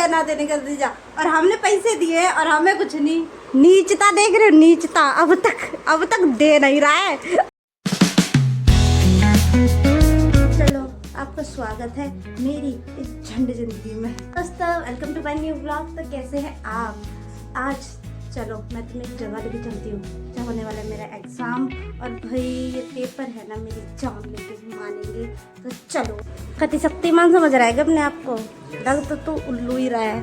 ना देने का नतीजा, और हमने पैसे दिए और हमें कुछ नहीं। नीचता देख रहे हो, नीचता अब तक दे नहीं रहा है। चलो, आपका स्वागत है मेरी इस झंड जिंदगी में। दोस्तों, welcome to my new blog. तो कैसे हैं आप? आज चलो मैं तुम्हें एक जगह लेके चलती हूँ जहाँ होने वाला है मेरा एग्ज़ाम, और भाई ये पेपर है ना, मेरी जान लेके मानेंगे। तो चलो, कति शक्तिमान समझ रहा है कि अपने आप को? लग तो उल्लू ही रहा है।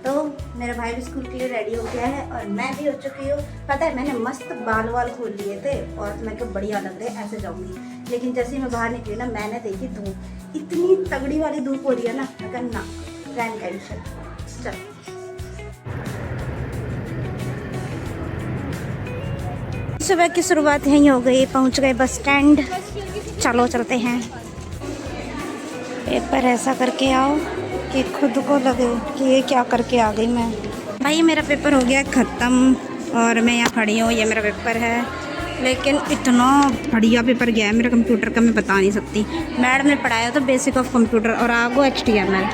तो मेरा भाई भी स्कूल के लिए रेडी हो गया है और मैं भी हो चुकी हूँ। पता है, मैंने मस्त बाल खोल लिए थे और मैं क्या बढ़िया लग रहे, ऐसे जाऊँगी। लेकिन जैसे ही मैं बाहर निकली ना, मैंने देखी धूप, इतनी तगड़ी वाली धूप हो रही है ना, मैं कहा ना, रैन कैंसिल। चलो, सुबह की शुरुआत यहीं हो गई। पहुंच गए बस स्टैंड। चलो चलते हैं। पेपर ऐसा करके आओ कि खुद को लगे कि ये क्या करके आ गई मैं। भाई मेरा पेपर हो गया ख़त्म और मैं यहाँ खड़ी हूँ। ये मेरा पेपर है, लेकिन इतना बढ़िया पेपर गया है मेरा कंप्यूटर का, मैं बता नहीं सकती। मैडम ने पढ़ाया तो बेसिक ऑफ कंप्यूटर और आगो HTML।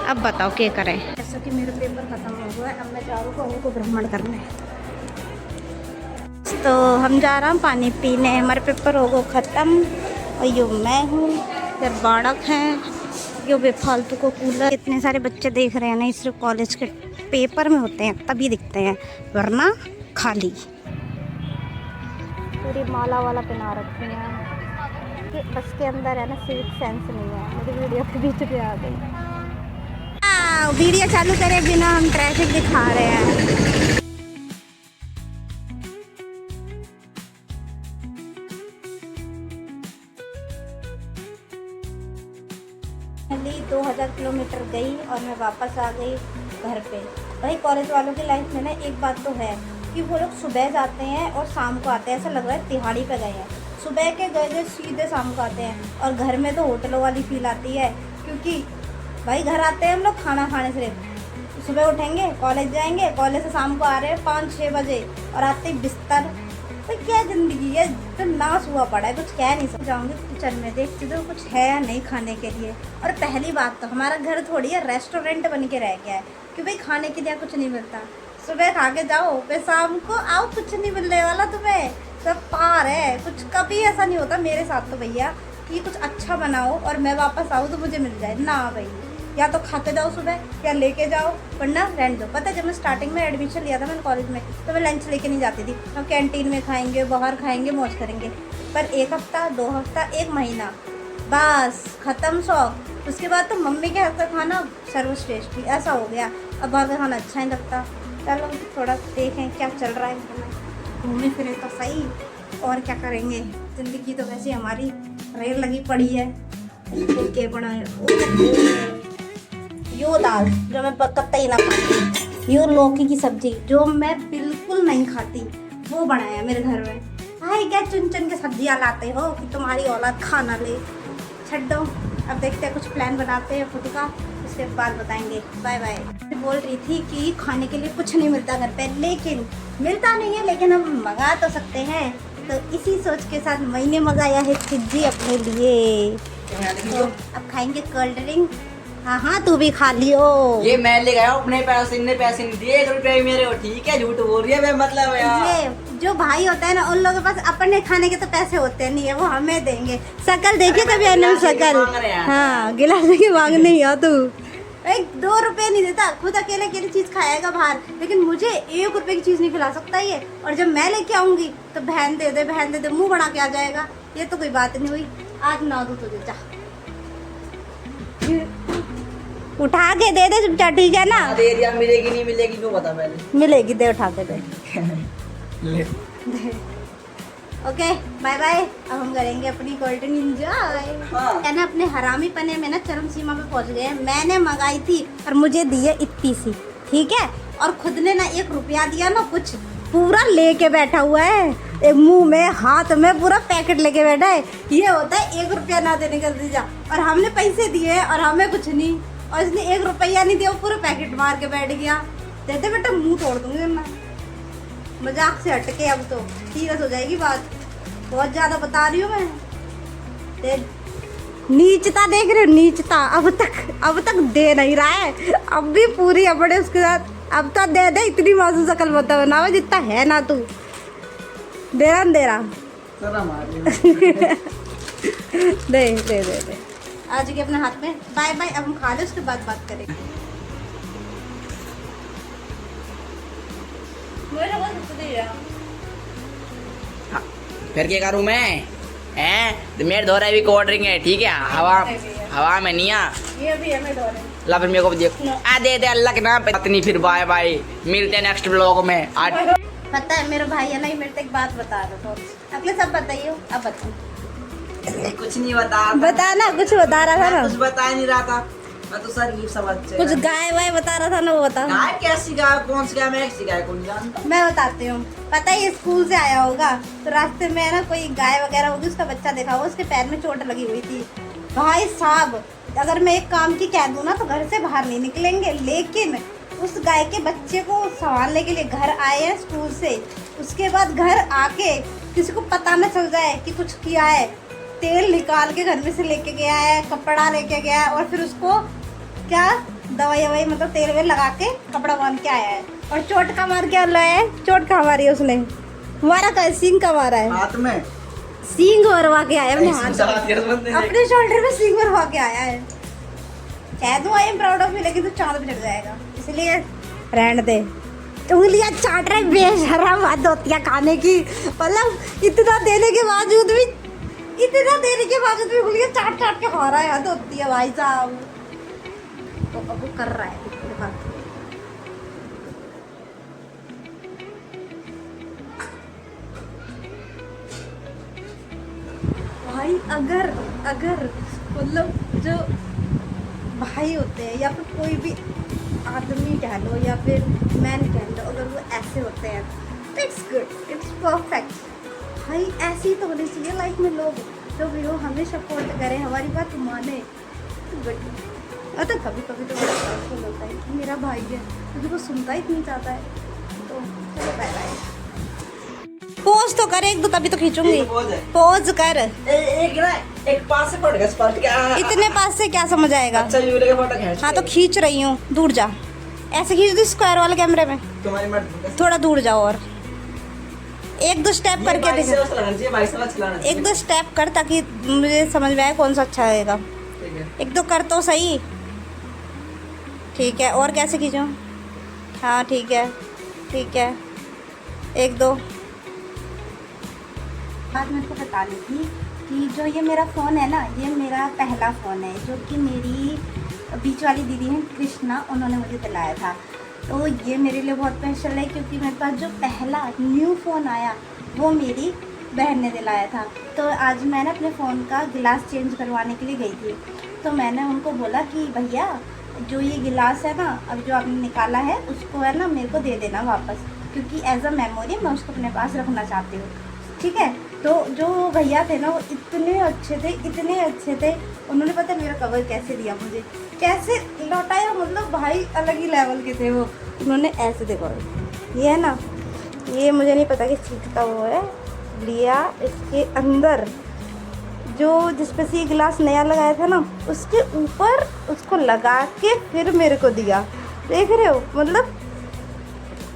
अब बताओ क्या करें। जैसा कि मेरा पेपर ख़त्म हो गया, अब मैं जा रहा हूँ को भ्रमण करने। तो हम जा रहे हैं पानी पीने, हमारे पेपर हो गए ख़त्म। और यो मैं हूँ, फिर बाड़क हैं, यो बेफालतू को कूलर। इतने सारे बच्चे देख रहे हैं ना, सिर्फ कॉलेज के पेपर में होते हैं तभी दिखते हैं, वरना खाली। पूरी माला वाला पहना रखी है कि बस के अंदर है ना, सिविक सेंस नहीं है। मेरी वीडियो के बीच में आ गई। वीडियो चालू करे बिना हम ट्रैफिक दिखा रहे हैं। 2000 किलोमीटर गई और मैं वापस आ गई घर पे। भाई कॉलेज वालों की लाइफ में ना एक बात तो है कि वो लोग सुबह जाते हैं और शाम को आते हैं। ऐसा लग रहा है तिहाड़ी पे गए हैं। सुबह के गए सीधे शाम को आते हैं, और घर में तो होटलों वाली फील आती है। क्योंकि भाई घर आते हैं हम लोग खाना खाने से, सुबह उठेंगे, कॉलेज जाएंगे, कॉलेज से शाम को आ रहे हैं 5-6 बजे, और आते ही बिस्तर। तो क्या ज़िंदगी है, तो नाश हुआ पड़ा है, कुछ कह नहीं सकता। जाऊँगी किचन में, देखती तो कुछ है या नहीं खाने के लिए। और पहली बात तो हमारा घर थोड़ी है रेस्टोरेंट बन के रह गया है कि भाई खाने के लिए कुछ नहीं मिलता। सुबह खा के जाओ, फिर शाम को आओ, कुछ नहीं मिलने वाला तुम्हें, सब पार है। कुछ कभी ऐसा नहीं होता मेरे साथ तो भैया कि कुछ अच्छा बनाओ और मैं वापस आऊँ तो मुझे मिल जाए ना। भाई या तो खाते जाओ सुबह या लेके जाओ, वरना रहने दो। पता है, जब मैं स्टार्टिंग में एडमिशन लिया था मैंने कॉलेज में, तो मैं लंच लेके नहीं जाती थी। हम कैंटीन में खाएंगे, बाहर खाएंगे, मौज करेंगे। पर 1 हफ्ता, 2 हफ्ता, 1 महीना, बस ख़त्म शौक। उसके बाद तो मम्मी के हाथ का खाना सर्वश्रेष्ठ ही ऐसा हो गया। अब बाहर का खाना अच्छा नहीं लगता। चलो थोड़ा देखें क्या चल रहा है, घूमे फिरे तो सही, और क्या करेंगे। ज़िंदगी तो वैसे हमारी रेल लगी पड़ी है। के बनाए यो दाल जो मैं कतई ना खाती, यो लौकी की सब्जी जो मैं बिल्कुल नहीं खाती, वो बनाया मेरे घर में। भाई क्या चुन चुन के सब्जियाँ लाते हो कि तुम्हारी औलाद खाना ले। छड्डो, अब देखते हैं, कुछ प्लान बनाते हैं खुद का, उसके बाद बताएंगे। Bye bye. बोल रही थी कि खाने के लिए कुछ नहीं मिलता घर पे, लेकिन मिलता नहीं है, लेकिन हम मंगा तो सकते हैं। तो इसी सोच के साथ मैंने मंगाया है पिज्जी अपने लिए। तो अब खाएंगे कोल्ड ड्रिंक। हाँ तू भी खा लियो। ये मैं ले गया अपने पैसे, इतने पैसे नहीं दिए, 1 रुपये मेरे हो। ठीक है, झूठ बोल रही है मैं, मतलब यार। ये जो भाई होता है ना, उन लोगों के पास अपने खाने के तो पैसे होते नहीं है, वो हमें देंगे। शकल देखिए कभी अनम शकल। हाँ, गिलास के मांगने ही आ तू। 1-2 रुपये नहीं देता, खुद अकेले चीज़ खाएगा बाहर, लेकिन मुझे 1 रुपये की चीज़ नहीं खिला सकता ये। और जब मैं लेके आऊँगी तो बहन दे दे मुँह बना के आ जाएगा। ये तो कोई बात नहीं हुई। आज ना दूँ तुझे, जा उठा के दे दे चुपचाप, ठीक है ना? दे दिया, मिलेगी नहीं मिलेगी क्यों बता पहले। मिलेगी, दे उठा के दे। ले। Okay bye bye. अब हम करेंगे अपनी कोल्ड ड्रिंक एंजॉय। है ना, अपने हरामी पने में ना चरम सीमा पे पहुंच गए हैं। मैंने मंगाई थी और मुझे दी है इतनी सी, ठीक है, और खुद ने ना 1 रुपया दिया ना, कुछ पूरा लेके बैठा हुआ है, एक मुंह में हाथ में पूरा पैकेट लेके बैठा है। ये होता है 1 रुपया ना देने का नतीजा, और हमने पैसे दिए और हमें कुछ नहीं, और इसने 1 रुपया नहीं दिया, वो पूरा पैकेट मार के बैठ गया। देते बेटा, मुंह तोड़ दूंगी मैं। मजाक से हटके अब तो सीरियस हो जाएगी बात, बहुत ज़्यादा बता रही हूँ मैं। नीचता देख रहे हो, नीचता। अब तक दे नहीं रहा है, अब भी पूरी अपने उसके साथ। अब तो दे दे, इतनी मासूम शकल मत बनाओ जितना है ना तू। दे रहा शर्म आ रही है। दे दे दे दे आज के अपने हाथ में। बाय बाय, अब हम खा ले उसके बाद बात करेंगे। मेरा बहुत दुख दे रहा। फिर क्या करूं मैं? हैं तो मेरे धो रहा है भी कोल्ड ड्रिंक है, ठीक है, हवा में नहीं आ। ये भी है, मैं धो रही। ला फिर मेरे को भी देख। आ दे दे अल्लाह के नाम पे। पत्नी फिर बाय बाय, मिलते हैं नेक्स्ट ब्लॉग में। आज पता है मेरा भाई है ना, ये मेरे से एक बात बता रहा था। अगले सब बताइए, अब बताओ। कुछ नहीं बता बताना, कुछ बता रहा था ना। कुछ बता ही नहीं रहा था, मैं तो सर ये समझ कुछ गाय वाय बता रहा था ना, वो बता। गाय कैसी गाय, कौन सी गाय, मैं कैसी गाय कौन जानता। मैं बताती हूँ। पता है ये स्कूल से आया होगा तो रास्ते में ना कोई गाय वगैरह होगी, उसका बच्चा देखा होगा, उसके पैर में चोट लगी हुई थी। भाई साहब, अगर मैं एक काम की कह दूँ ना तो घर से बाहर नहीं निकलेंगे, लेकिन उस गाय के बच्चे को संभालने के लिए घर आए हैं स्कूल से। उसके बाद घर आके किसी को पता न चल जाए कि कुछ किया है, तेल निकाल के घर में से लेके गया है, कपड़ा लेके गया है, और फिर उसको क्या दवाई ववाई मतलब तेल वेल लगा के कपड़ा बांध के आया है। और चोट का मार के लाया है। चोट कहाँ मारी है उसने? मारा का सींग का मारा है, हाथ में सींग भरवा के आया अपने हाथ में, अपने शोल्डर में सींग भरवा के आया है। कह दूं I am proud of you, लेकिन तो चांद पे चढ़ जाएगा, इसलिए रहने दे। उंगलियां चाट रहे, बेशरम हद होती है खाने की। मतलब इतना देने के बावजूद भी उंगलियां चाट चाट के खा रहा है, हद होती है भाई साहब। तो अब वो कर रहा है, देखा। भाई अगर मतलब जो भाई होते हैं या फिर कोई भी आदमी कह लो या फिर मैन कह लो, अगर वो ऐसे होते हैं तो इट्स गुड, इट्स परफेक्ट। भाई ऐसे ही तो होने चाहिए लाइफ में लोग, जो भी हो हमें सपोर्ट करें, हमारी बात माने, तो गुड। तो कभी कभी तो बड़ा फील होता है कि मेरा भाई है क्योंकि वो सुनता ही नहीं चाहता है। तो चलो बाय बाय। पोज तो कर एक दो, तभी तो खींचूंगी। पोज कर। एक पास से फोटो खींच पास क्या? इतने पास से क्या समझ आएगा? अच्छा यूले के फोटो खींच। हाँ तो खींच रही हूँ, दूर जा। ऐसे खींच दो स्क्वायर वाले कैमरे में। तुम्हारी मर्जी। थोड़ा दूर जाओ और एक दो स्टेप करके देखो। एक दो स्टेप कर ताकि मुझे समझ में आए कौन सा अच्छा लगेगा। एक दो कर तो सही। ठीक है, और कैसे खींचूं? हाँ ठीक है, एक दो। बात मेरे को बता रही थी कि जो ये मेरा फ़ोन है ना, ये मेरा पहला फ़ोन है, जो कि मेरी बीच वाली दीदी हैं कृष्णा, उन्होंने मुझे दिलाया था। तो ये मेरे लिए बहुत स्पेशल है क्योंकि मेरे पास जो पहला न्यू फ़ोन आया वो मेरी बहन ने दिलाया था। तो आज मैंने अपने फ़ोन का गिलास चेंज करवाने के लिए गई थी। तो मैंने उनको बोला कि भैया जो ये गिलास है ना, अब जो आपने निकाला है उसको है ना मेरे को दे देना वापस, क्योंकि एज अ मेमोरी मैं उसको अपने पास रखना चाहती हूँ। ठीक है। तो जो भैया थे ना वो इतने अच्छे थे। उन्होंने पता मेरा कवर कैसे दिया, मुझे कैसे लौटाया, मतलब भाई अलग ही लेवल के थे वो। उन्होंने ऐसे देखो, ये है ना, ये मुझे नहीं पता किस चीज़ का वो है, लिया इसके अंदर जो जिस पे से ये गिलास नया लगाया था ना उसके ऊपर उसको लगा के फिर मेरे को दिया। देख रहे हो मतलब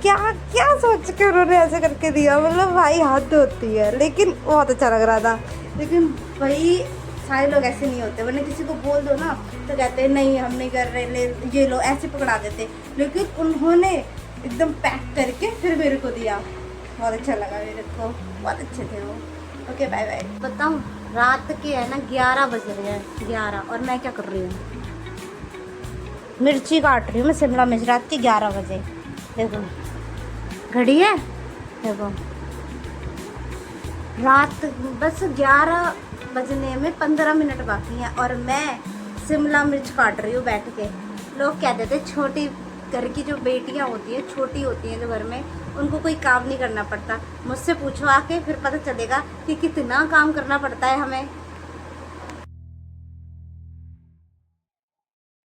क्या क्या सोच के उन्होंने ऐसे करके दिया, मतलब भाई हद होती है। लेकिन बहुत अच्छा लग रहा था। लेकिन भाई सारे लोग ऐसे नहीं होते, वरना किसी को बोल दो ना तो कहते हैं नहीं हम नहीं कर रहे, ले ये लो, ऐसे पकड़ा देते। लेकिन उन्होंने एकदम पैक करके फिर मेरे को दिया, बहुत अच्छा लगा मेरे को, बहुत अच्छे थे वो। Okay bye bye. बताऊँ रात के है ना 11 बज रहे हैं, 11, और मैं क्या कर रही हूँ, मिर्ची काट रही हूँ मैं, शिमला मिर्च। रात के 11 बजे देखो घड़ी है, देखो रात बस 11 बजने में 15 मिनट बाकी हैं और मैं शिमला मिर्च काट रही हूँ बैठ के। लोग कहते थे छोटी घर की जो बेटियाँ होती हैं, छोटी होती हैं जो घर में, उनको कोई काम नहीं करना पड़ता। मुझसे पूछो आके, फिर पता चलेगा कि कितना काम करना पड़ता है हमें।